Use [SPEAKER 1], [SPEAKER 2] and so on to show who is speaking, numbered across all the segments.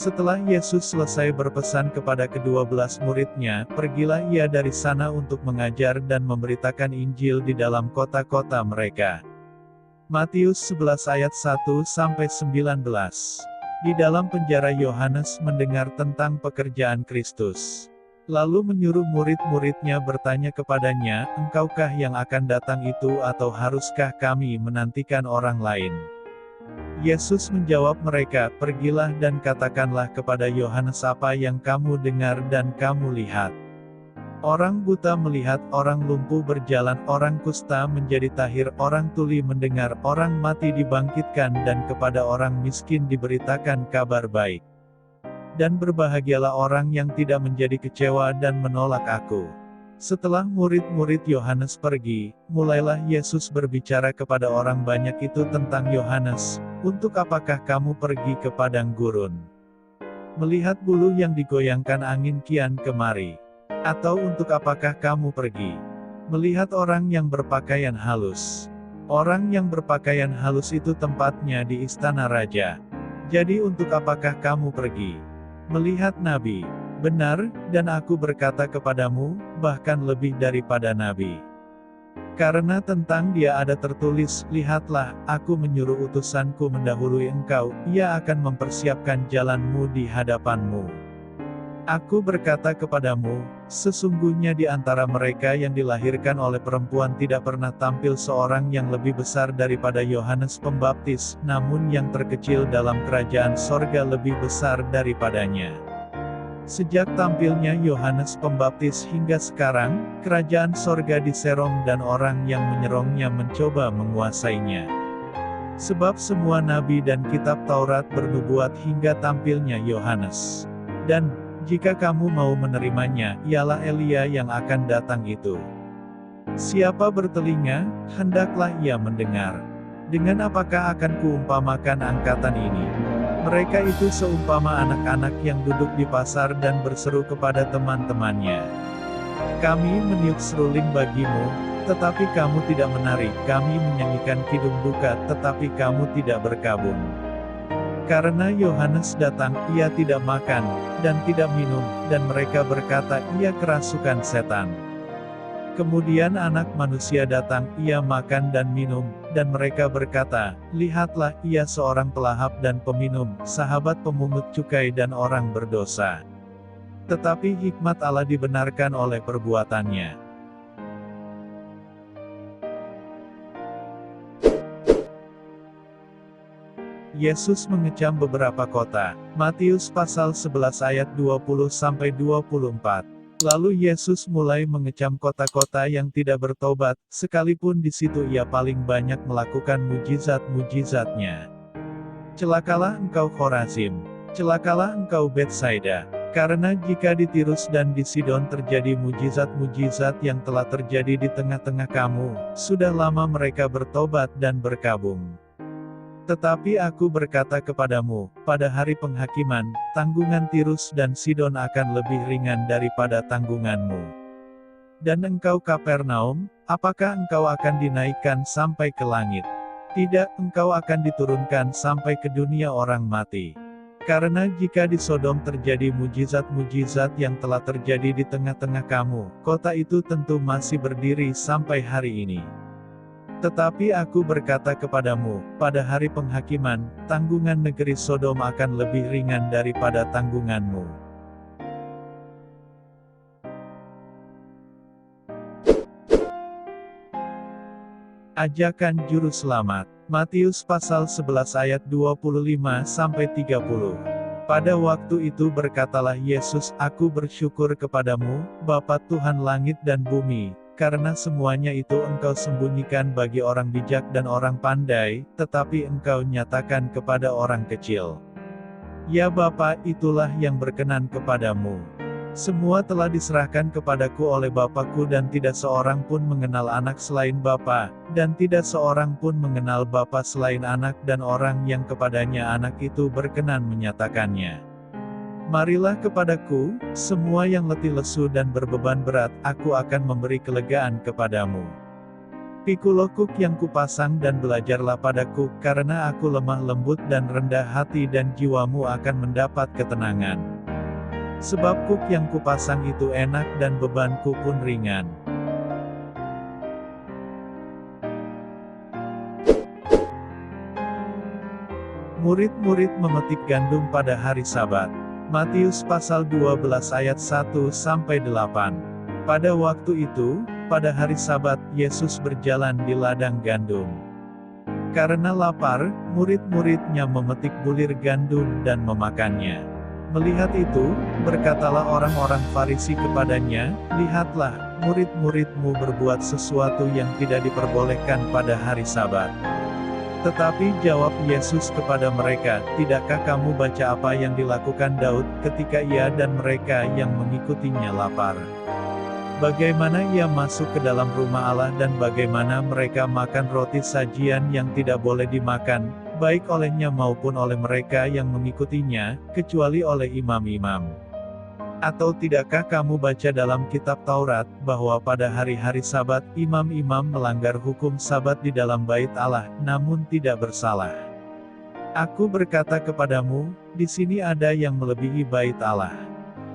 [SPEAKER 1] Setelah Yesus selesai berpesan kepada ke-12 muridnya, pergilah ia dari sana untuk mengajar dan memberitakan Injil di dalam kota-kota mereka. Matius 11 ayat 1-19. Di dalam penjara Yohanes mendengar tentang pekerjaan Kristus. Lalu menyuruh murid-muridnya bertanya kepadanya, "Engkaukah yang akan datang itu atau haruskah kami menantikan orang lain?" Yesus menjawab mereka, "Pergilah dan katakanlah kepada Yohanes apa yang kamu dengar dan kamu lihat. Orang buta melihat, orang lumpuh berjalan, orang kusta menjadi tahir, orang tuli mendengar, orang mati dibangkitkan dan kepada orang miskin diberitakan kabar baik. Dan berbahagialah orang yang tidak menjadi kecewa dan menolak aku." Setelah murid-murid Yohanes pergi, mulailah Yesus berbicara kepada orang banyak itu tentang Yohanes, "Untuk apakah kamu pergi ke padang gurun? Melihat bulu yang digoyangkan angin kian kemari? Atau untuk apakah kamu pergi? Melihat orang yang berpakaian halus? Orang yang berpakaian halus itu tempatnya di istana raja. Jadi untuk apakah kamu pergi? Melihat nabi? Benar, dan aku berkata kepadamu, bahkan lebih daripada nabi. Karena tentang dia ada tertulis, 'Lihatlah, aku menyuruh utusanku mendahului engkau, ia akan mempersiapkan jalanmu di hadapanmu.' Aku berkata kepadamu, sesungguhnya di antara mereka yang dilahirkan oleh perempuan tidak pernah tampil seorang yang lebih besar daripada Yohanes Pembaptis, namun yang terkecil dalam kerajaan sorga lebih besar daripadanya. Sejak tampilnya Yohanes Pembaptis hingga sekarang, kerajaan sorga diserong dan orang yang menyerongnya mencoba menguasainya. Sebab semua nabi dan kitab Taurat bernubuat hingga tampilnya Yohanes. Dan, jika kamu mau menerimanya, ialah Elia yang akan datang itu. Siapa bertelinga, hendaklah ia mendengar. Dengan apakah akan kuumpamakan angkatan ini? Mereka itu seumpama anak-anak yang duduk di pasar dan berseru kepada teman-temannya. Kami meniup seruling bagimu, tetapi kamu tidak menari, kami menyanyikan kidung duka, tetapi kamu tidak berkabung. Karena Yohanes datang, ia tidak makan, dan tidak minum, dan mereka berkata, ia kerasukan setan. Kemudian anak manusia datang, ia makan dan minum, dan mereka berkata, lihatlah, ia seorang pelahap dan peminum, sahabat pemungut cukai dan orang berdosa. Tetapi hikmat Allah dibenarkan oleh perbuatannya. Yesus mengecam beberapa kota. Matius pasal 11 ayat 20-24. Lalu Yesus mulai mengecam kota-kota yang tidak bertobat, sekalipun di situ ia paling banyak melakukan mujizat-mujizatnya. Celakalah engkau Khorazim! Celakalah engkau Betsaida! Karena jika di Tirus dan di Sidon terjadi mujizat-mujizat yang telah terjadi di tengah-tengah kamu, sudah lama mereka bertobat dan berkabung. Tetapi aku berkata kepadamu, pada hari penghakiman, tanggungan Tirus dan Sidon akan lebih ringan daripada tanggunganmu. Dan engkau Kapernaum, apakah engkau akan dinaikkan sampai ke langit? Tidak, engkau akan diturunkan sampai ke dunia orang mati. Karena jika di Sodom terjadi mujizat-mujizat yang telah terjadi di tengah-tengah kamu, kota itu tentu masih berdiri sampai hari ini. Tetapi aku berkata kepadamu, pada hari penghakiman, tanggungan negeri Sodom akan lebih ringan daripada tanggunganmu. Ajakan Juru Selamat. Matius pasal 11 ayat 25-30. Pada waktu itu berkatalah Yesus, aku bersyukur kepadamu, Bapa Tuhan langit dan bumi, karena semuanya itu engkau sembunyikan bagi orang bijak dan orang pandai, tetapi engkau nyatakan kepada orang kecil. Ya Bapa, itulah yang berkenan kepadamu. Semua telah diserahkan kepadaku oleh Bapa-Ku dan tidak seorang pun mengenal anak selain Bapa, dan tidak seorang pun mengenal Bapa selain anak dan orang yang kepadanya anak itu berkenan menyatakannya. Marilah kepadaku, semua yang letih lesu dan berbeban berat, aku akan memberi kelegaan kepadamu. Pikulah kuk yang kupasang dan belajarlah padaku, karena aku lemah lembut dan rendah hati dan jiwamu akan mendapat ketenangan. Sebab kuk yang kupasang itu enak dan bebanku pun ringan. Murid-murid memetik gandum pada hari Sabat. Matius pasal 12 ayat 1-8. Pada waktu itu, pada hari Sabat, Yesus berjalan di ladang gandum. Karena lapar, murid-muridnya memetik bulir gandum dan memakannya. Melihat itu, berkatalah orang-orang Farisi kepadanya, "Lihatlah, murid-muridmu berbuat sesuatu yang tidak diperbolehkan pada hari Sabat." Tetapi jawab Yesus kepada mereka, "Tidakkah kamu baca apa yang dilakukan Daud, ketika ia dan mereka yang mengikutinya lapar? Bagaimana ia masuk ke dalam rumah Allah dan bagaimana mereka makan roti sajian yang tidak boleh dimakan, baik olehnya maupun oleh mereka yang mengikutinya, kecuali oleh imam-imam. Atau tidakkah kamu baca dalam kitab Taurat, bahwa pada hari-hari Sabat, imam-imam melanggar hukum Sabat di dalam bait Allah, namun tidak bersalah? Aku berkata kepadamu, di sini ada yang melebihi bait Allah.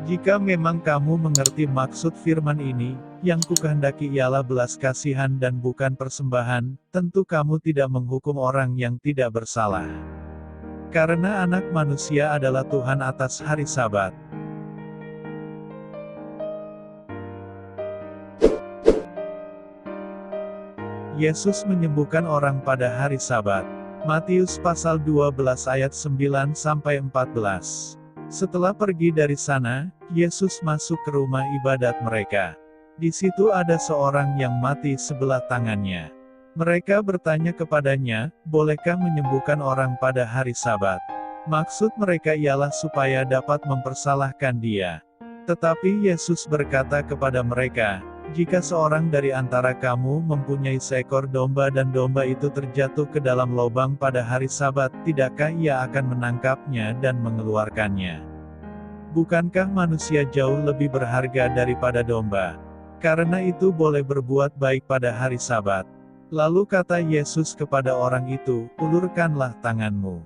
[SPEAKER 1] Jika memang kamu mengerti maksud firman ini, yang kukehendaki ialah belas kasihan dan bukan persembahan, tentu kamu tidak menghukum orang yang tidak bersalah. Karena Anak Manusia adalah Tuhan atas hari Sabat." Yesus menyembuhkan orang pada hari Sabat. Matius pasal 12 ayat 9-14. Setelah pergi dari sana, Yesus masuk ke rumah ibadat mereka. Di situ ada seorang yang mati sebelah tangannya. Mereka bertanya kepadanya, "Bolehkah menyembuhkan orang pada hari Sabat?" Maksud mereka ialah supaya dapat mempersalahkan dia. Tetapi Yesus berkata kepada mereka, "Jika seorang dari antara kamu mempunyai seekor domba dan domba itu terjatuh ke dalam lubang pada hari Sabat, tidakkah ia akan menangkapnya dan mengeluarkannya? Bukankah manusia jauh lebih berharga daripada domba? Karena itu boleh berbuat baik pada hari Sabat." Lalu kata Yesus kepada orang itu, "Ulurkanlah tanganmu."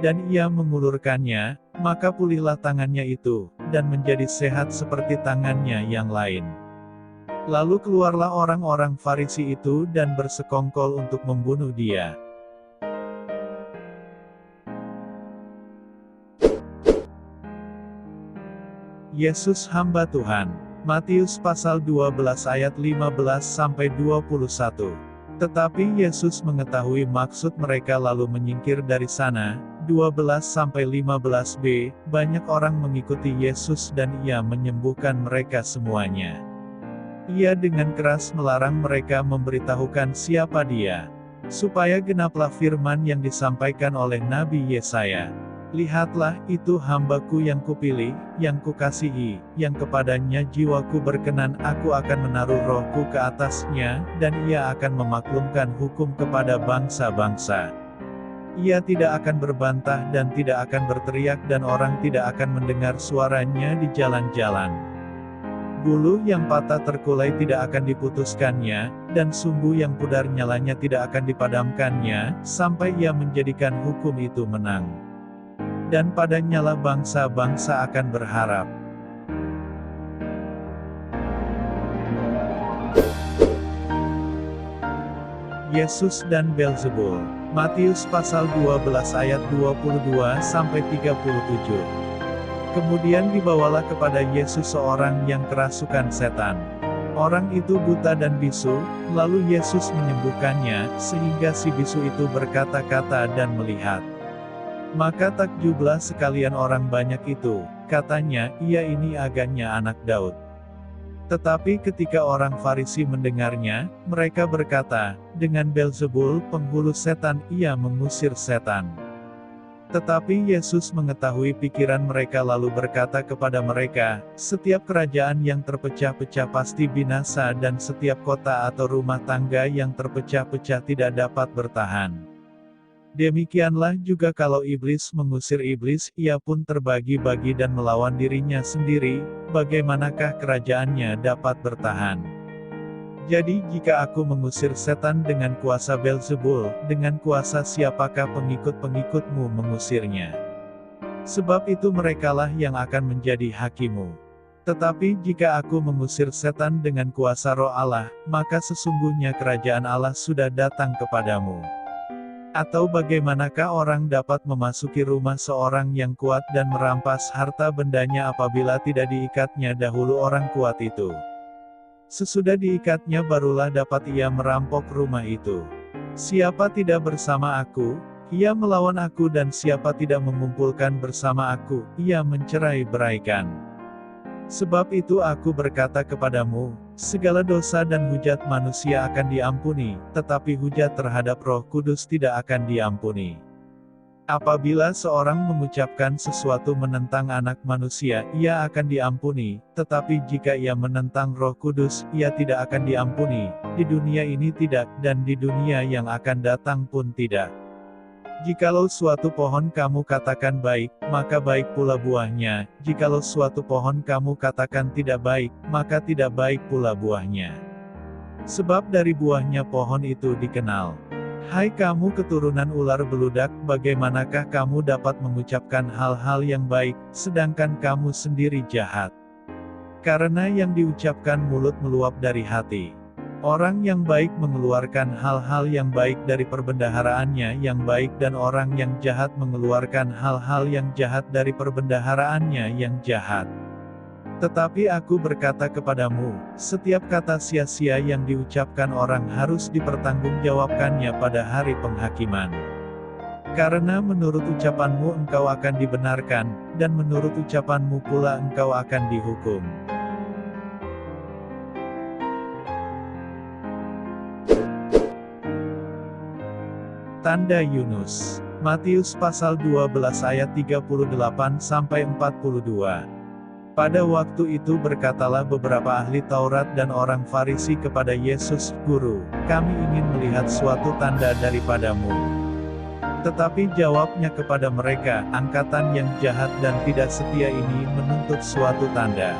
[SPEAKER 1] Dan ia mengulurkannya, maka pulihlah tangannya itu, dan menjadi sehat seperti tangannya yang lain. Lalu keluarlah orang-orang Farisi itu dan bersekongkol untuk membunuh dia. Yesus hamba Tuhan. Matius pasal 12 ayat 15-21. Tetapi Yesus mengetahui maksud mereka lalu menyingkir dari sana. 12-15b, banyak orang mengikuti Yesus dan ia menyembuhkan mereka semuanya. Ia dengan keras melarang mereka memberitahukan siapa dia, supaya genaplah firman yang disampaikan oleh Nabi Yesaya. "Lihatlah, itu hambaku yang kupilih, yang kukasihi, yang kepadanya jiwaku berkenan, aku akan menaruh rohku ke atasnya, dan ia akan memaklumkan hukum kepada bangsa-bangsa. Ia tidak akan berbantah dan tidak akan berteriak dan orang tidak akan mendengar suaranya di jalan-jalan. Bulu yang patah terkulai tidak akan diputuskannya, dan sumbu yang pudar nyalanya tidak akan dipadamkannya, sampai ia menjadikan hukum itu menang. Dan padanya lah bangsa-bangsa akan berharap." Yesus dan Belzebul. Matius pasal 12 ayat 22-37. Kemudian dibawalah kepada Yesus seorang yang kerasukan setan. Orang itu buta dan bisu, lalu Yesus menyembuhkannya, sehingga si bisu itu berkata-kata dan melihat. Maka takjublah sekalian orang banyak itu, katanya, "Ia ini agaknya anak Daud." Tetapi ketika orang Farisi mendengarnya, mereka berkata, "Dengan Belzebul, penghulu setan, ia mengusir setan." Tetapi Yesus mengetahui pikiran mereka lalu berkata kepada mereka, "Setiap kerajaan yang terpecah-pecah pasti binasa dan setiap kota atau rumah tangga yang terpecah-pecah tidak dapat bertahan. Demikianlah juga kalau iblis mengusir iblis, ia pun terbagi-bagi dan melawan dirinya sendiri, bagaimanakah kerajaannya dapat bertahan? Jadi jika aku mengusir setan dengan kuasa Belzebul, dengan kuasa siapakah pengikut-pengikutmu mengusirnya? Sebab itu merekalah yang akan menjadi hakimu. Tetapi jika aku mengusir setan dengan kuasa Roh Allah, maka sesungguhnya kerajaan Allah sudah datang kepadamu. Atau bagaimanakah orang dapat memasuki rumah seorang yang kuat dan merampas harta bendanya apabila tidak diikatnya dahulu orang kuat itu? Sesudah diikatnya barulah dapat ia merampok rumah itu. Siapa tidak bersama aku, ia melawan aku, dan siapa tidak mengumpulkan bersama aku, ia mencerai-beraikan. Sebab itu aku berkata kepadamu, segala dosa dan hujat manusia akan diampuni, tetapi hujat terhadap Roh Kudus tidak akan diampuni. Apabila seorang mengucapkan sesuatu menentang Anak Manusia, ia akan diampuni, tetapi jika ia menentang Roh Kudus, ia tidak akan diampuni, di dunia ini tidak, dan di dunia yang akan datang pun tidak. Jikalau suatu pohon kamu katakan baik, maka baik pula buahnya, jikalau suatu pohon kamu katakan tidak baik, maka tidak baik pula buahnya. Sebab dari buahnya pohon itu dikenal. Hai kamu keturunan ular beludak, bagaimanakah kamu dapat mengucapkan hal-hal yang baik, sedangkan kamu sendiri jahat? Karena yang diucapkan mulut meluap dari hati. Orang yang baik mengeluarkan hal-hal yang baik dari perbendaharaannya yang baik, dan orang yang jahat mengeluarkan hal-hal yang jahat dari perbendaharaannya yang jahat. Tetapi aku berkata kepadamu, setiap kata sia-sia yang diucapkan orang harus dipertanggungjawabkannya pada hari penghakiman. Karena menurut ucapanmu engkau akan dibenarkan, dan menurut ucapanmu pula engkau akan dihukum. Tanda Yunus. Matius pasal 12 ayat 38-42. Pada waktu itu berkatalah beberapa ahli Taurat dan orang Farisi kepada Yesus, "Guru, kami ingin melihat suatu tanda daripadamu." Tetapi jawabnya kepada mereka, "Angkatan yang jahat dan tidak setia ini menuntut suatu tanda.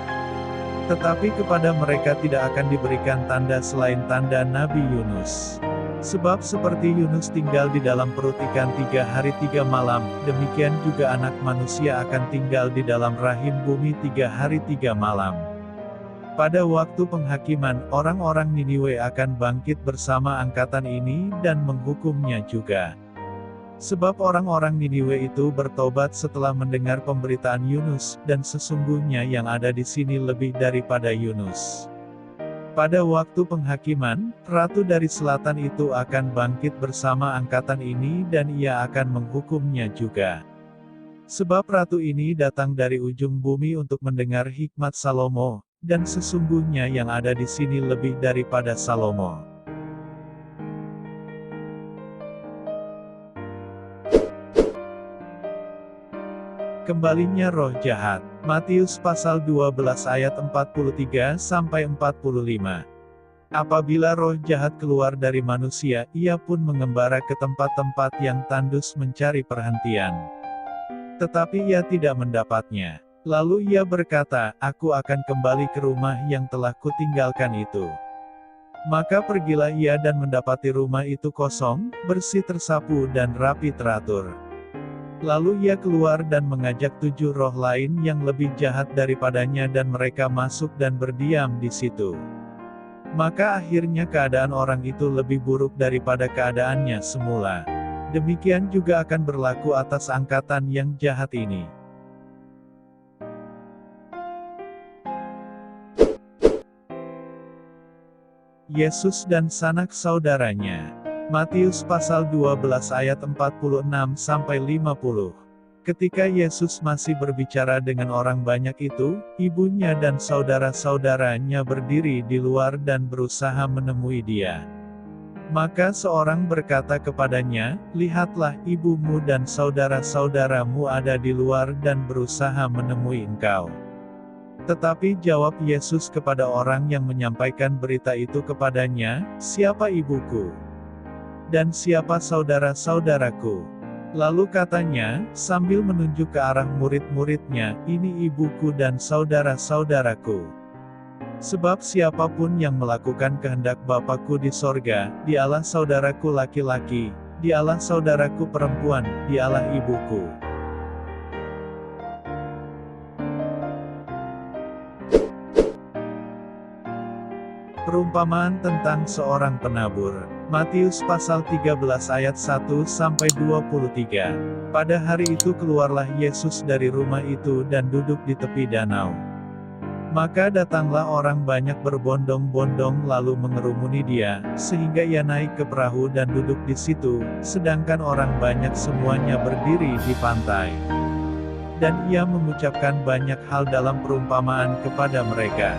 [SPEAKER 1] Tetapi kepada mereka tidak akan diberikan tanda selain tanda Nabi Yunus. Sebab seperti Yunus tinggal di dalam perut ikan 3 hari 3 malam, demikian juga Anak Manusia akan tinggal di dalam rahim bumi 3 hari 3 malam. Pada waktu penghakiman, orang-orang Niniwe akan bangkit bersama angkatan ini dan menghukumnya juga. Sebab orang-orang Niniwe itu bertobat setelah mendengar pemberitaan Yunus, dan sesungguhnya yang ada di sini lebih daripada Yunus. Pada waktu penghakiman, Ratu dari Selatan itu akan bangkit bersama angkatan ini dan ia akan menghukumnya juga. Sebab Ratu ini datang dari ujung bumi untuk mendengar hikmat Salomo, dan sesungguhnya yang ada di sini lebih daripada Salomo. Kembalinya roh jahat. Matius pasal 12 ayat 43-45. Apabila roh jahat keluar dari manusia, ia pun mengembara ke tempat-tempat yang tandus mencari perhentian. Tetapi ia tidak mendapatnya. Lalu ia berkata, "Aku akan kembali ke rumah yang telah kutinggalkan itu." Maka pergilah ia dan mendapati rumah itu kosong, bersih tersapu dan rapi teratur. Lalu ia keluar dan mengajak 7 roh lain yang lebih jahat daripadanya dan mereka masuk dan berdiam di situ. Maka akhirnya keadaan orang itu lebih buruk daripada keadaannya semula. Demikian juga akan berlaku atas angkatan yang jahat ini. Yesus dan sanak saudaranya. Matius pasal 12 ayat 46-50. Ketika Yesus masih berbicara dengan orang banyak itu, ibunya dan saudara-saudaranya berdiri di luar dan berusaha menemui dia. Maka seorang berkata kepadanya, "Lihatlah, ibumu dan saudara-saudaramu ada di luar dan berusaha menemui engkau." Tetapi jawab Yesus kepada orang yang menyampaikan berita itu kepadanya, "Siapa ibuku? Dan siapa saudara-saudaraku?" Lalu katanya, sambil menunjuk ke arah murid-muridnya, "Ini ibuku dan saudara-saudaraku." Sebab siapapun yang melakukan kehendak Bapakku di sorga, dialah saudaraku laki-laki, dialah saudaraku perempuan, dialah ibuku. Perumpamaan tentang seorang penabur. Matius pasal 13 ayat 1-23. Pada hari itu keluarlah Yesus dari rumah itu dan duduk di tepi danau. Maka datanglah orang banyak berbondong-bondong lalu mengerumuni dia, sehingga ia naik ke perahu dan duduk di situ, sedangkan orang banyak semuanya berdiri di pantai. Dan ia mengucapkan banyak hal dalam perumpamaan kepada mereka.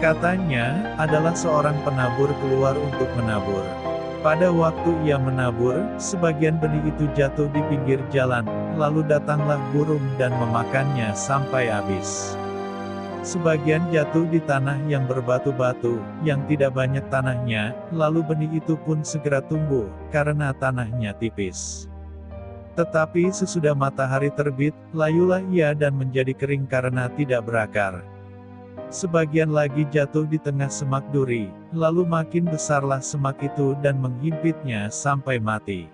[SPEAKER 1] Katanya, adalah seorang penabur keluar untuk menabur. Pada waktu ia menabur, sebagian benih itu jatuh di pinggir jalan, lalu datanglah burung dan memakannya sampai habis. Sebagian jatuh di tanah yang berbatu-batu, yang tidak banyak tanahnya, lalu benih itu pun segera tumbuh, karena tanahnya tipis. Tetapi sesudah matahari terbit, layulah ia dan menjadi kering karena tidak berakar. Sebagian lagi jatuh di tengah semak duri, lalu makin besarlah semak itu dan menghimpitnya sampai mati.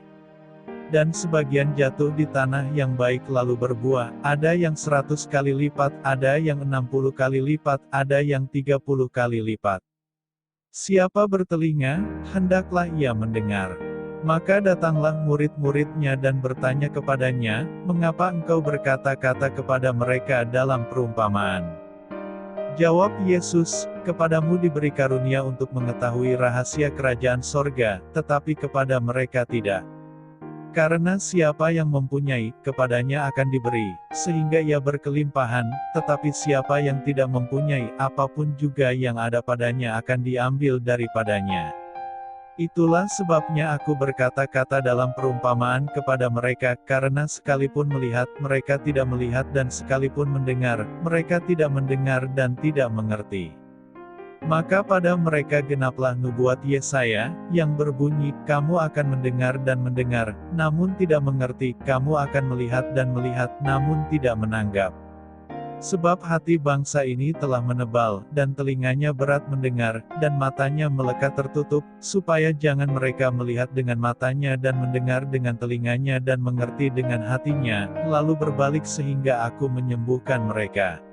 [SPEAKER 1] Dan sebagian jatuh di tanah yang baik lalu berbuah, ada yang 100 kali lipat, ada yang 60 kali lipat, ada yang 30 kali lipat. Siapa bertelinga, hendaklah ia mendengar. Maka datanglah murid-muridnya dan bertanya kepadanya, mengapa engkau berkata-kata kepada mereka dalam perumpamaan? Jawab Yesus, kepadamu diberi karunia untuk mengetahui rahasia kerajaan sorga, tetapi kepada mereka tidak. Karena siapa yang mempunyai, kepadanya akan diberi, sehingga ia berkelimpahan, tetapi siapa yang tidak mempunyai, apapun juga yang ada padanya akan diambil daripadanya. Itulah sebabnya aku berkata-kata dalam perumpamaan kepada mereka, karena sekalipun melihat, mereka tidak melihat dan sekalipun mendengar, mereka tidak mendengar dan tidak mengerti. Maka pada mereka genaplah nubuat Yesaya, yang berbunyi, kamu akan mendengar dan mendengar, namun tidak mengerti, kamu akan melihat dan melihat, namun tidak menanggap. Sebab hati bangsa ini telah menebal, dan telinganya berat mendengar, dan matanya melekat tertutup, supaya jangan mereka melihat dengan matanya dan mendengar dengan telinganya dan mengerti dengan hatinya, lalu berbalik sehingga aku menyembuhkan mereka.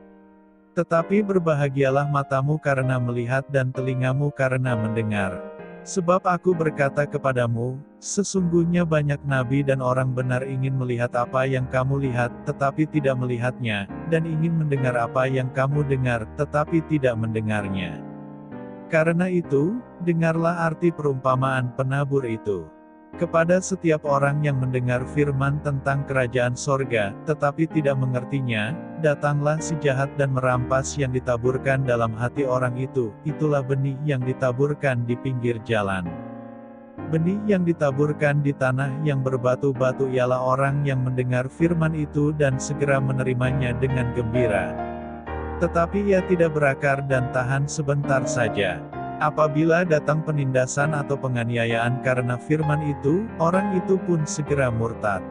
[SPEAKER 1] Tetapi berbahagialah matamu karena melihat dan telingamu karena mendengar. Sebab aku berkata kepadamu, sesungguhnya banyak nabi dan orang benar ingin melihat apa yang kamu lihat, tetapi tidak melihatnya, dan ingin mendengar apa yang kamu dengar, tetapi tidak mendengarnya. Karena itu, dengarlah arti perumpamaan penabur itu. Kepada setiap orang yang mendengar firman tentang kerajaan sorga, tetapi tidak mengertinya, datanglah si jahat dan merampas yang ditaburkan dalam hati orang itu, itulah benih yang ditaburkan di pinggir jalan. Benih yang ditaburkan di tanah yang berbatu-batu ialah orang yang mendengar firman itu dan segera menerimanya dengan gembira. Tetapi ia tidak berakar dan tahan sebentar saja. Apabila datang penindasan atau penganiayaan karena firman itu, orang itu pun segera murtad.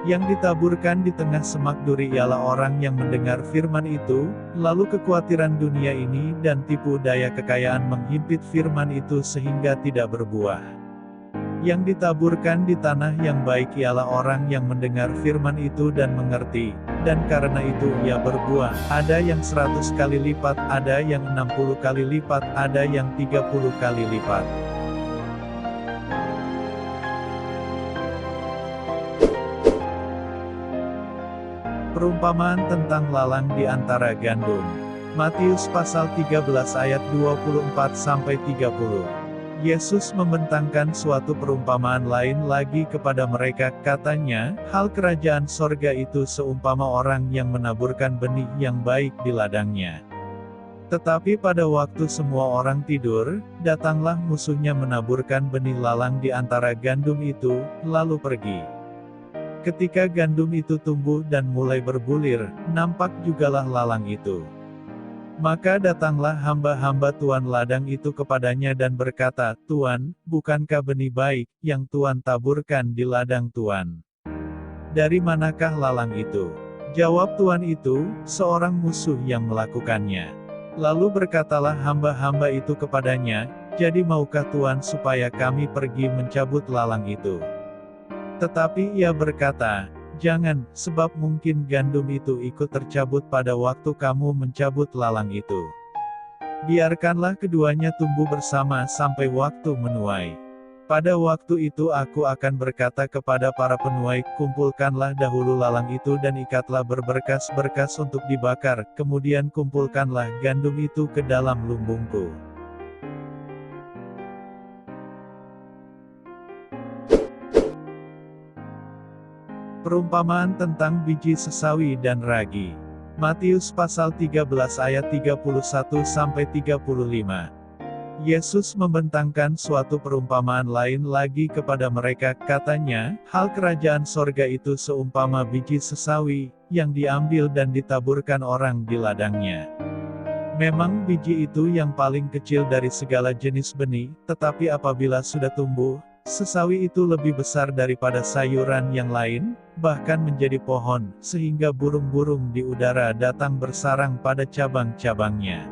[SPEAKER 1] Yang ditaburkan di tengah semak duri ialah orang yang mendengar firman itu, lalu kekhawatiran dunia ini dan tipu daya kekayaan menghimpit firman itu sehingga tidak berbuah. Yang ditaburkan di tanah yang baik ialah orang yang mendengar firman itu dan mengerti, dan karena itu ia berbuah, ada yang 100 kali lipat, ada yang 60 kali lipat, ada yang 30 kali lipat. Perumpamaan tentang lalang di antara gandum. Matius pasal 13 ayat 24-30. Yesus membentangkan suatu perumpamaan lain lagi kepada mereka, katanya, hal kerajaan sorga itu seumpama orang yang menaburkan benih yang baik di ladangnya. Tetapi pada waktu semua orang tidur, datanglah musuhnya menaburkan benih lalang di antara gandum itu, lalu pergi. Ketika gandum itu tumbuh dan mulai berbulir, nampak jugalah lalang itu. Maka datanglah hamba-hamba tuan ladang itu kepadanya dan berkata, Tuan, bukankah benih baik, yang Tuan taburkan di ladang Tuan? Dari manakah lalang itu? Jawab tuan itu, seorang musuh yang melakukannya. Lalu berkatalah hamba-hamba itu kepadanya, "Jadi maukah Tuan supaya kami pergi mencabut lalang itu?" Tetapi ia berkata, "Jangan, sebab mungkin gandum itu ikut tercabut pada waktu kamu mencabut lalang itu. Biarkanlah keduanya tumbuh bersama sampai waktu menuai. Pada waktu itu aku akan berkata kepada para penuai, kumpulkanlah dahulu lalang itu dan ikatlah berberkas-berkas untuk dibakar, kemudian kumpulkanlah gandum itu ke dalam lumbungku." Perumpamaan tentang biji sesawi dan ragi. Matius pasal 13 ayat 31-35. Yesus membentangkan suatu perumpamaan lain lagi kepada mereka, katanya, "Hal kerajaan sorga itu seumpama biji sesawi, yang diambil dan ditaburkan orang di ladangnya. Memang biji itu yang paling kecil dari segala jenis benih, tetapi apabila sudah tumbuh, sesawi itu lebih besar daripada sayuran yang lain, bahkan menjadi pohon, sehingga burung-burung di udara datang bersarang pada cabang-cabangnya."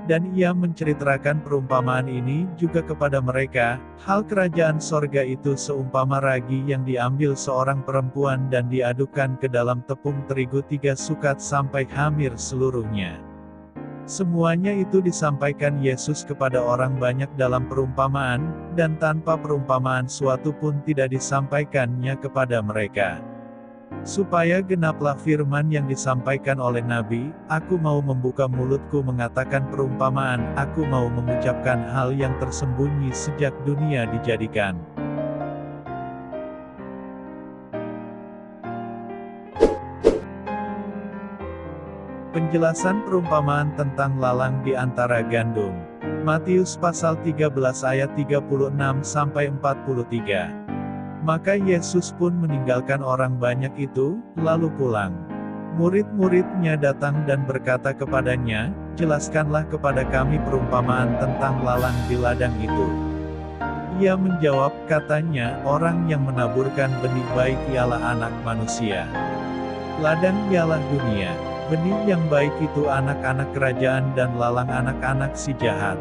[SPEAKER 1] Dan ia menceritakan perumpamaan ini juga kepada mereka, "Hal kerajaan sorga itu seumpama ragi yang diambil seorang perempuan dan diadukkan ke dalam tepung terigu 3 sukat sampai hamir seluruhnya." Semuanya itu disampaikan Yesus kepada orang banyak dalam perumpamaan, dan tanpa perumpamaan suatu pun tidak disampaikannya kepada mereka. Supaya genaplah firman yang disampaikan oleh Nabi, "Aku mau membuka mulutku mengatakan perumpamaan, aku mau mengucapkan hal yang tersembunyi sejak dunia dijadikan." Penjelasan perumpamaan tentang lalang di antara gandum. Matius pasal 13 ayat 36-43. Maka Yesus pun meninggalkan orang banyak itu, lalu pulang. Murid-muridnya datang dan berkata kepadanya, "Jelaskanlah kepada kami perumpamaan tentang lalang di ladang itu." Ia menjawab, katanya, "Orang yang menaburkan benih baik ialah Anak Manusia. Ladang ialah dunia. Benih yang baik itu anak-anak kerajaan dan lalang anak-anak si jahat.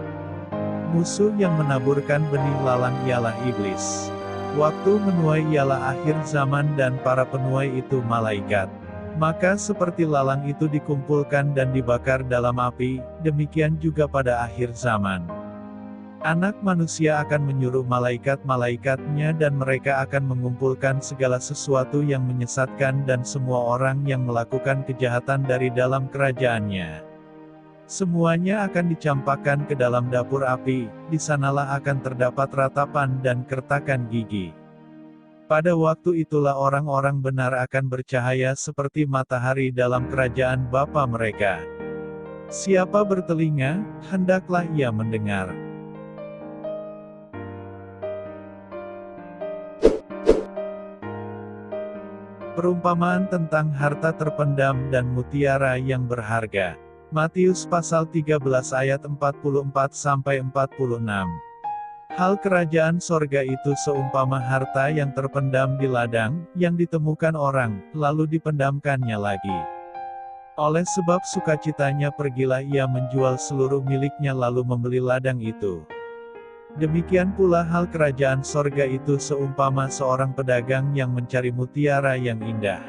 [SPEAKER 1] Musuh yang menaburkan benih lalang ialah iblis. Waktu menuai ialah akhir zaman dan para penuai itu malaikat. Maka seperti lalang itu dikumpulkan dan dibakar dalam api, demikian juga pada akhir zaman. Anak Manusia akan menyuruh malaikat-malaikatnya dan mereka akan mengumpulkan segala sesuatu yang menyesatkan dan semua orang yang melakukan kejahatan dari dalam kerajaannya. Semuanya akan dicampakkan ke dalam dapur api, di sanalah akan terdapat ratapan dan kertakan gigi. Pada waktu itulah orang-orang benar akan bercahaya seperti matahari dalam kerajaan Bapa mereka. Siapa bertelinga, hendaklah ia mendengar." Perumpamaan tentang harta terpendam dan mutiara yang berharga. Matius pasal 13 ayat 44-46. Hal kerajaan sorga itu seumpama harta yang terpendam di ladang, yang ditemukan orang, lalu dipendamkannya lagi. Oleh sebab sukacitanya pergilah ia menjual seluruh miliknya lalu membeli ladang itu. Demikian pula hal kerajaan sorga itu seumpama seorang pedagang yang mencari mutiara yang indah.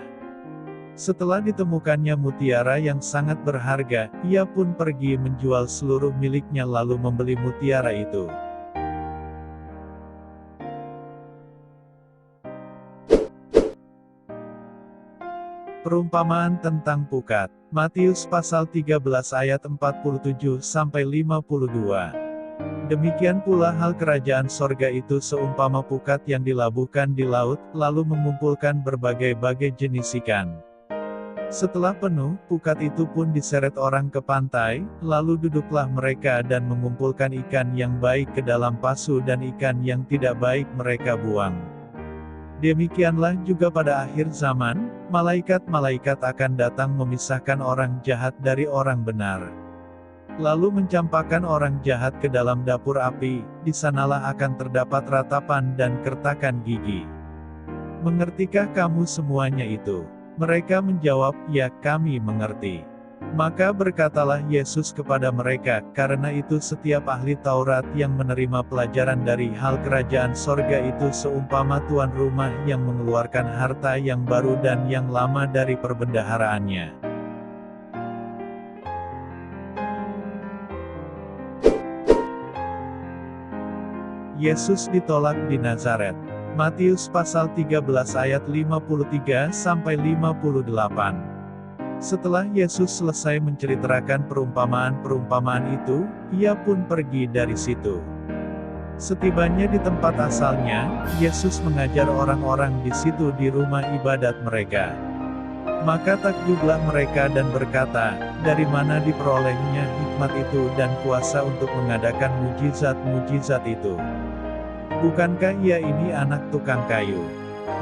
[SPEAKER 1] Setelah ditemukannya mutiara yang sangat berharga, ia pun pergi menjual seluruh miliknya lalu membeli mutiara itu. Perumpamaan tentang pukat. Matius pasal 13 ayat 47-52. Demikian pula hal kerajaan sorga itu seumpama pukat yang dilabuhkan di laut, lalu mengumpulkan berbagai-bagai jenis ikan. Setelah penuh, pukat itu pun diseret orang ke pantai, lalu duduklah mereka dan mengumpulkan ikan yang baik ke dalam pasu dan ikan yang tidak baik mereka buang. Demikianlah juga pada akhir zaman, malaikat-malaikat akan datang memisahkan orang jahat dari orang benar. Lalu mencampakkan orang jahat ke dalam dapur api, di sanalah akan terdapat ratapan dan kertakan gigi. Mengertikah kamu semuanya itu? Mereka menjawab, "Ya, kami mengerti." Maka berkatalah Yesus kepada mereka, karena itu setiap ahli Taurat yang menerima pelajaran dari hal kerajaan sorga itu seumpama tuan rumah yang mengeluarkan harta yang baru dan yang lama dari perbendaharaannya. Yesus ditolak di Nazaret. Matius pasal 13 ayat 53-58. Setelah Yesus selesai menceritakan perumpamaan-perumpamaan itu, ia pun pergi dari situ. Setibanya di tempat asalnya, Yesus mengajar orang-orang di situ di rumah ibadat mereka. Maka takjublah mereka dan berkata, dari mana diperolehnya hikmat itu dan kuasa untuk mengadakan mujizat-mujizat itu? Bukankah ia ini anak tukang kayu?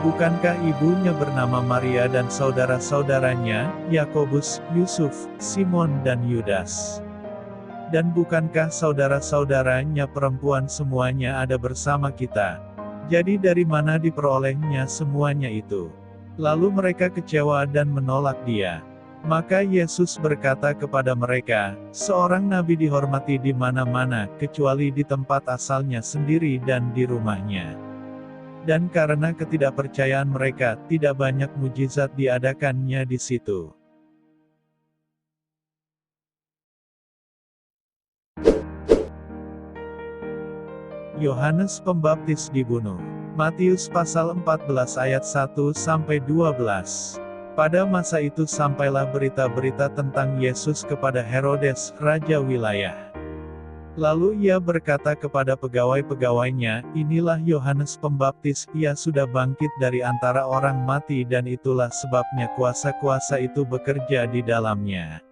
[SPEAKER 1] Bukankah ibunya bernama Maria dan saudara-saudaranya, Yakobus, Yusuf, Simon dan Yudas? Dan bukankah saudara-saudaranya perempuan semuanya ada bersama kita? Jadi dari mana diperolehnya semuanya itu? Lalu mereka kecewa dan menolak dia. Maka Yesus berkata kepada mereka, seorang nabi dihormati di mana-mana, kecuali di tempat asalnya sendiri dan di rumahnya. Dan karena ketidakpercayaan mereka, tidak banyak mujizat diadakannya di situ. Yohanes Pembaptis dibunuh. Matius pasal 14 ayat 1-12. Pada masa itu sampailah berita-berita tentang Yesus kepada Herodes, raja wilayah. Lalu ia berkata kepada pegawai-pegawainya, inilah Yohanes Pembaptis, ia sudah bangkit dari antara orang mati dan itulah sebabnya kuasa-kuasa itu bekerja di dalamnya.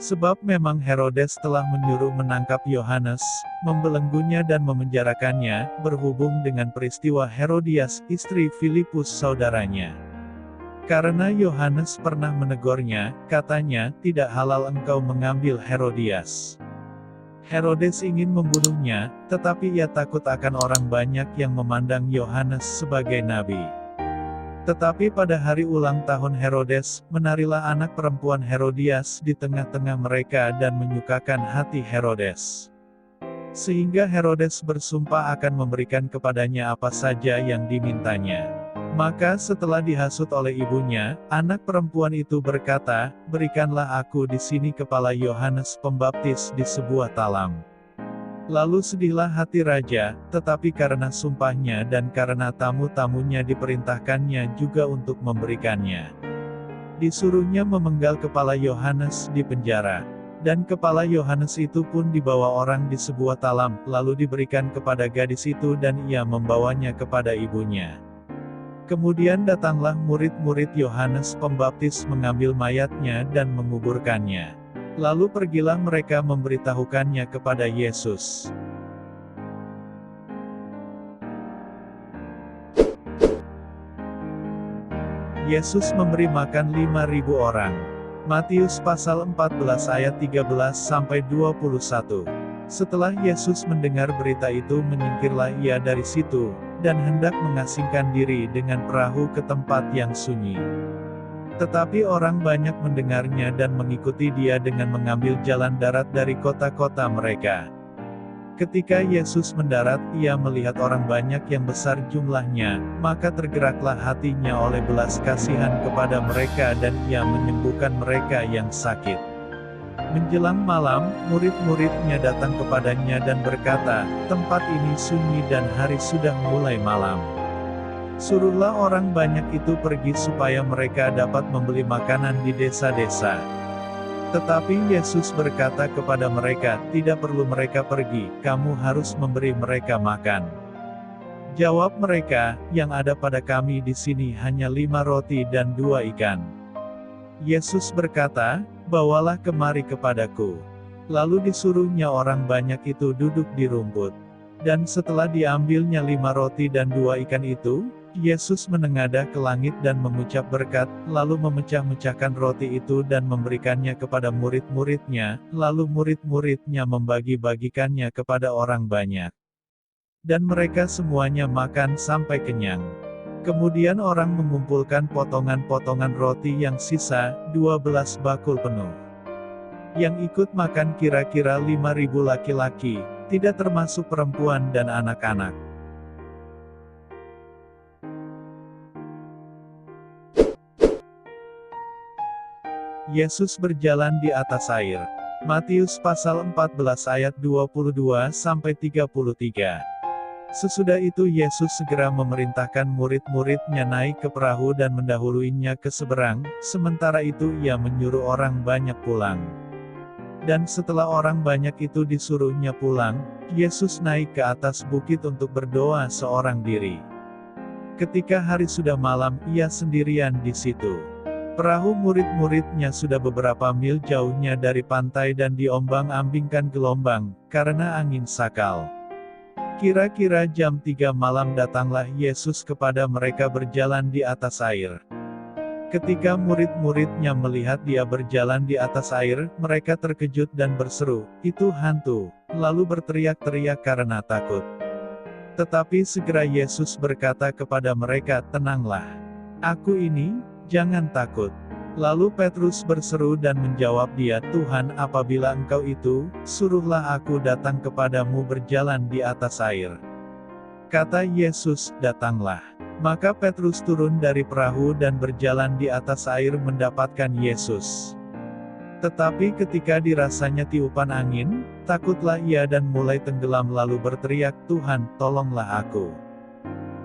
[SPEAKER 1] Sebab memang Herodes telah menyuruh menangkap Yohanes, membelenggunya dan memenjarakannya, berhubung dengan peristiwa Herodias, istri Filipus saudaranya. Karena Yohanes pernah menegurnya, katanya, tidak halal engkau mengambil Herodias. Herodes ingin membunuhnya, tetapi ia takut akan orang banyak yang memandang Yohanes sebagai nabi. Tetapi pada hari ulang tahun Herodes, menarilah anak perempuan Herodias di tengah-tengah mereka dan menyukakan hati Herodes. Sehingga Herodes bersumpah akan memberikan kepadanya apa saja yang dimintanya. Maka setelah dihasut oleh ibunya, anak perempuan itu berkata, berikanlah aku di sini kepala Yohanes Pembaptis di sebuah talam. Lalu sedihlah hati raja, tetapi karena sumpahnya dan karena tamu-tamunya diperintahkannya juga untuk memberikannya. Disuruhnya memenggal kepala Yohanes di penjara. Dan kepala Yohanes itu pun dibawa orang di sebuah talam, lalu diberikan kepada gadis itu dan ia membawanya kepada ibunya. Kemudian datanglah murid-murid Yohanes Pembaptis mengambil mayatnya dan menguburkannya. Lalu pergilah mereka memberitahukannya kepada Yesus. Yesus memberi makan 5.000 orang. Matius pasal 14 ayat 13-21. Setelah Yesus mendengar berita itu menyingkirlah ia dari situ, dan hendak mengasingkan diri dengan perahu ke tempat yang sunyi. Tetapi orang banyak mendengarnya dan mengikuti dia dengan mengambil jalan darat dari kota-kota mereka. Ketika Yesus mendarat, ia melihat orang banyak yang besar jumlahnya, maka tergeraklah hatinya oleh belas kasihan kepada mereka dan ia menyembuhkan mereka yang sakit. Menjelang malam, murid-muridnya datang kepadanya dan berkata, tempat ini sunyi dan hari sudah mulai malam. Suruhlah orang banyak itu pergi supaya mereka dapat membeli makanan di desa-desa. Tetapi Yesus berkata kepada mereka, tidak perlu mereka pergi, kamu harus memberi mereka makan. Jawab mereka, yang ada pada kami di sini hanya 5 roti dan 2 ikan. Yesus berkata, bawalah kemari kepadaku. Lalu disuruhnya orang banyak itu duduk di rumput. Dan setelah diambilnya 5 roti dan 2 ikan itu, Yesus menengadah ke langit dan mengucap berkat, lalu memecah-mecahkan roti itu dan memberikannya kepada murid-muridnya, lalu murid-muridnya membagi-bagikannya kepada orang banyak. Dan mereka semuanya makan sampai kenyang. Kemudian orang mengumpulkan potongan-potongan roti yang sisa, 12 bakul penuh. Yang ikut makan kira-kira 5.000 laki-laki, tidak termasuk perempuan dan anak-anak. Yesus berjalan di atas air. Matius pasal 14 ayat 22-33. Sesudah itu Yesus segera memerintahkan murid-muridnya naik ke perahu dan mendahuluinya ke seberang, sementara itu ia menyuruh orang banyak pulang. Dan setelah orang banyak itu disuruhnya pulang, Yesus naik ke atas bukit untuk berdoa seorang diri. Ketika hari sudah malam, ia sendirian di situ. Perahu murid-muridnya sudah beberapa mil jauhnya dari pantai dan diombang-ambingkan gelombang, karena angin sakal. Kira-kira jam 3 malam datanglah Yesus kepada mereka berjalan di atas air. Ketika murid-muridnya melihat dia berjalan di atas air, mereka terkejut dan berseru, "Itu hantu!" Lalu berteriak-teriak karena takut. Tetapi segera Yesus berkata kepada mereka, "Tenanglah. Aku ini, jangan takut." Lalu Petrus berseru dan menjawab dia, "Tuhan, apabila Engkau itu, suruhlah aku datang kepadamu berjalan di atas air." Kata Yesus, "Datanglah." Maka Petrus turun dari perahu dan berjalan di atas air mendapatkan Yesus. Tetapi ketika dirasanya tiupan angin, takutlah ia dan mulai tenggelam lalu berteriak, "Tuhan, tolonglah aku."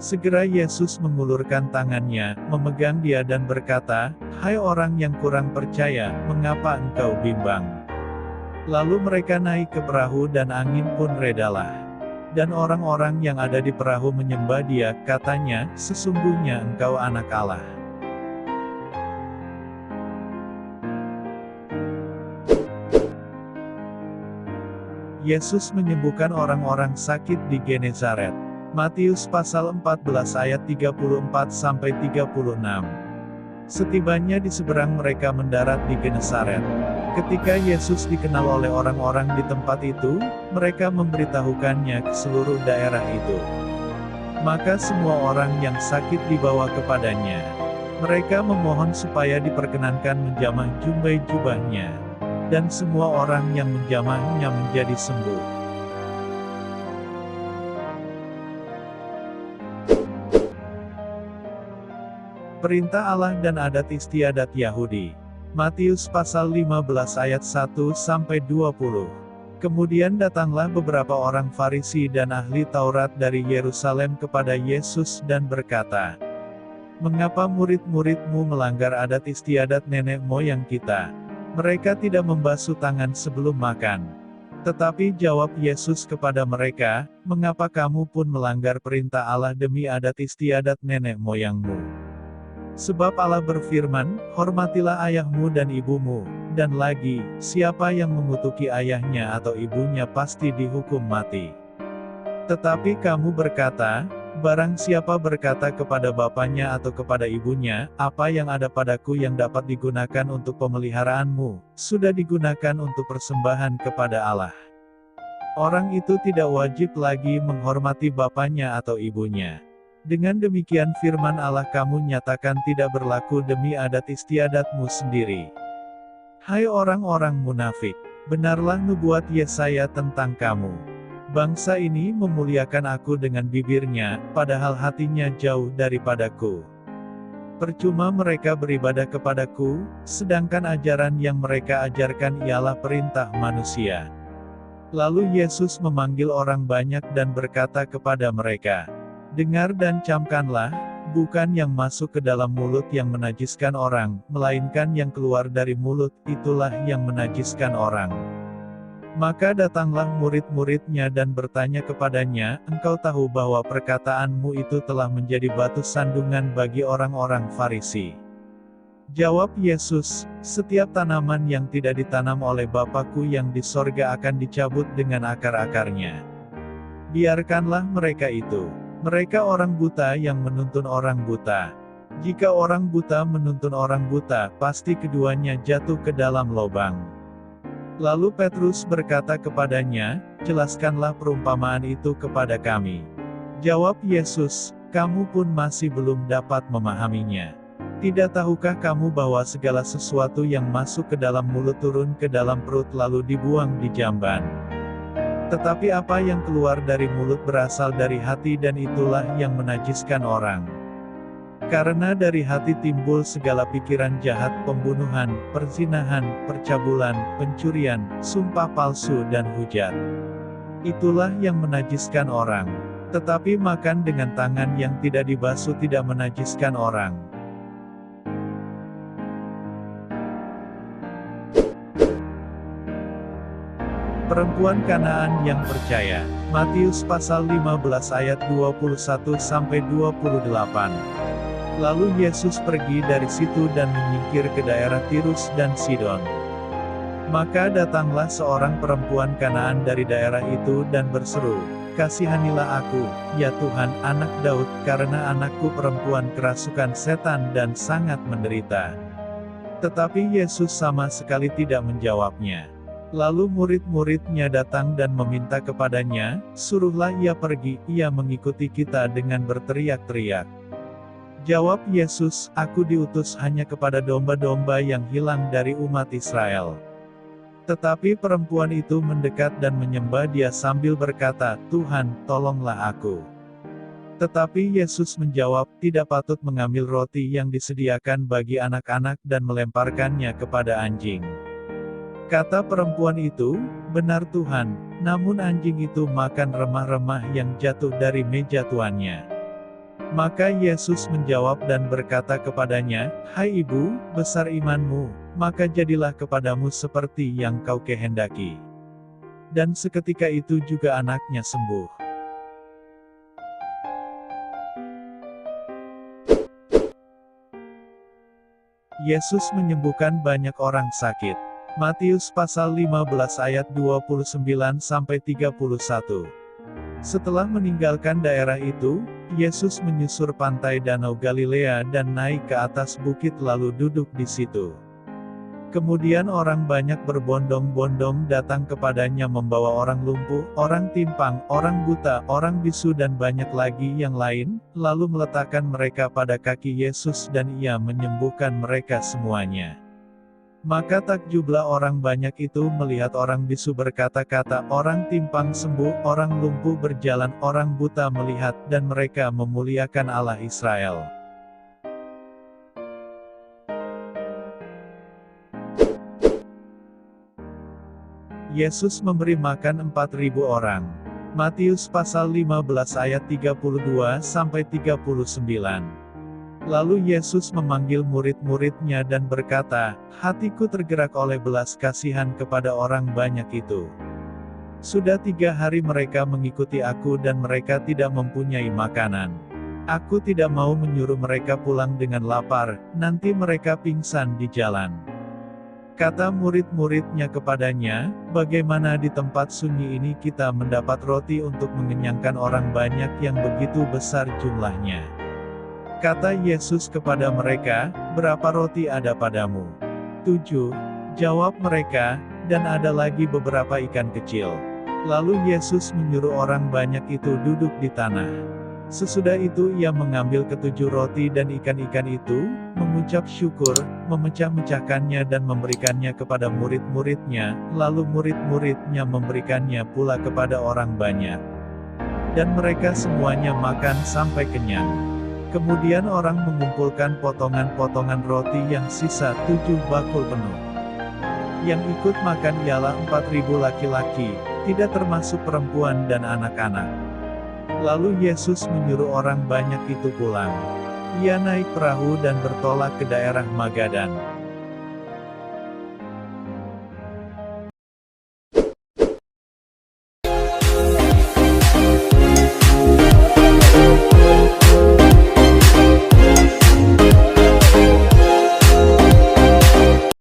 [SPEAKER 1] Segera Yesus mengulurkan tangannya, memegang dia dan berkata, "Hai orang yang kurang percaya, mengapa engkau bimbang?" Lalu mereka naik ke perahu dan angin pun redalah. Dan orang-orang yang ada di perahu menyembah dia, katanya, "Sesungguhnya engkau anak Allah." Yesus menyembuhkan orang-orang sakit di Genesaret. Matius pasal 14 ayat 34-36. Setibanya di seberang mereka mendarat di Genesaret. Ketika Yesus dikenal oleh orang-orang di tempat itu, mereka memberitahukannya ke seluruh daerah itu. Maka semua orang yang sakit dibawa kepadanya. Mereka memohon supaya diperkenankan menjamah jubah-jubahnya. Dan semua orang yang menjamahnya menjadi sembuh. Perintah Allah dan adat istiadat Yahudi. Matius pasal 15 ayat 1-20. Kemudian datanglah beberapa orang Farisi dan ahli Taurat dari Yerusalem kepada Yesus dan berkata, "Mengapa murid-muridmu melanggar adat istiadat nenek moyang kita? Mereka tidak membasuh tangan sebelum makan." Tetapi jawab Yesus kepada mereka, "Mengapa kamu pun melanggar perintah Allah demi adat istiadat nenek moyangmu? Sebab Allah berfirman, 'Hormatilah ayahmu dan ibumu,' dan lagi, 'Siapa yang mengutuki ayahnya atau ibunya pasti dihukum mati.' Tetapi kamu berkata, 'Barang siapa berkata kepada bapaknya atau kepada ibunya, apa yang ada padaku yang dapat digunakan untuk pemeliharaanmu, sudah digunakan untuk persembahan kepada Allah.' Orang itu tidak wajib lagi menghormati bapaknya atau ibunya. Dengan demikian firman Allah kamu nyatakan tidak berlaku demi adat istiadatmu sendiri. Hai orang-orang munafik, benarlah nubuat Yesaya tentang kamu. Bangsa ini memuliakan aku dengan bibirnya, padahal hatinya jauh daripadaku. Percuma mereka beribadah kepadaku, sedangkan ajaran yang mereka ajarkan ialah perintah manusia." Lalu Yesus memanggil orang banyak dan berkata kepada mereka, "Dengar dan camkanlah, bukan yang masuk ke dalam mulut yang menajiskan orang, melainkan yang keluar dari mulut, itulah yang menajiskan orang." Maka datanglah murid-muridnya dan bertanya kepadanya, "Engkau tahu bahwa perkataanmu itu telah menjadi batu sandungan bagi orang-orang Farisi?" Jawab Yesus, "Setiap tanaman yang tidak ditanam oleh Bapa-Ku yang di sorga akan dicabut dengan akar-akarnya. Biarkanlah mereka itu. Mereka orang buta yang menuntun orang buta. Jika orang buta menuntun orang buta, pasti keduanya jatuh ke dalam lubang." Lalu Petrus berkata kepadanya, "Jelaskanlah perumpamaan itu kepada kami." Jawab Yesus, "Kamu pun masih belum dapat memahaminya. Tidak tahukah kamu bahwa segala sesuatu yang masuk ke dalam mulut turun ke dalam perut lalu dibuang di jamban? Tetapi apa yang keluar dari mulut berasal dari hati dan itulah yang menajiskan orang. Karena dari hati timbul segala pikiran jahat, pembunuhan, perzinahan, percabulan, pencurian, sumpah palsu dan hujat. Itulah yang menajiskan orang. Tetapi makan dengan tangan yang tidak dibasuh tidak menajiskan orang. Perempuan Kanaan yang percaya. Matius pasal 15 ayat 21-28. Lalu Yesus pergi dari situ dan menyingkir ke daerah Tirus dan Sidon. Maka datanglah seorang perempuan Kanaan dari daerah itu dan berseru, "Kasihanilah aku, ya Tuhan, anak Daud, karena anakku perempuan kerasukan setan dan sangat menderita." Tetapi Yesus sama sekali tidak menjawabnya. Lalu murid-muridnya datang dan meminta kepadanya, "Suruhlah ia pergi, ia mengikuti kita," dengan berteriak-teriak. Jawab Yesus, "Aku diutus hanya kepada domba-domba yang hilang dari umat Israel." Tetapi perempuan itu mendekat dan menyembah Dia sambil berkata, "Tuhan, tolonglah aku." Tetapi Yesus menjawab, "Tidak patut mengambil roti yang disediakan bagi anak-anak dan melemparkannya kepada anjing." Kata perempuan itu, "Benar Tuhan, namun anjing itu makan remah-remah yang jatuh dari meja tuannya." Maka Yesus menjawab dan berkata kepadanya, "Hai ibu, besar imanmu, maka jadilah kepadamu seperti yang kau kehendaki." Dan seketika itu juga anaknya sembuh. Yesus menyembuhkan banyak orang sakit. Matius pasal 15 ayat 29-31. Setelah meninggalkan daerah itu, Yesus menyusur pantai Danau Galilea dan naik ke atas bukit lalu duduk di situ. Kemudian orang banyak berbondong-bondong datang kepadanya membawa orang lumpuh, orang timpang, orang buta, orang bisu dan banyak lagi yang lain, lalu meletakkan mereka pada kaki Yesus dan Ia menyembuhkan mereka semuanya. Maka takjublah orang banyak itu melihat orang bisu berkata-kata, orang timpang sembuh, orang lumpuh berjalan, orang buta melihat, dan mereka memuliakan Allah Israel. Yesus memberi makan 4.000 orang. Matius pasal 15 ayat 32-39. Lalu Yesus memanggil murid-muridnya dan berkata, "Hatiku tergerak oleh belas kasihan kepada orang banyak itu. Sudah 3 hari mereka mengikuti aku dan mereka tidak mempunyai makanan. Aku tidak mau menyuruh mereka pulang dengan lapar, nanti mereka pingsan di jalan." Kata murid-muridnya kepadanya, "Bagaimana di tempat sunyi ini kita mendapat roti untuk mengenyangkan orang banyak yang begitu besar jumlahnya?" Kata Yesus kepada mereka, "Berapa roti ada padamu?" 7. Jawab mereka, "Dan ada lagi beberapa ikan kecil." Lalu Yesus menyuruh orang banyak itu duduk di tanah. Sesudah itu Ia mengambil ke-7 roti dan ikan-ikan itu, mengucap syukur, memecah-mecahkannya dan memberikannya kepada murid-muridnya, lalu murid-muridnya memberikannya pula kepada orang banyak. Dan mereka semuanya makan sampai kenyang. Kemudian orang mengumpulkan potongan-potongan roti yang sisa 7 bakul penuh. Yang ikut makan ialah 4.000 laki-laki, tidak termasuk perempuan dan anak-anak. Lalu Yesus menyuruh orang banyak itu pulang. Ia naik perahu dan bertolak ke daerah Magadan.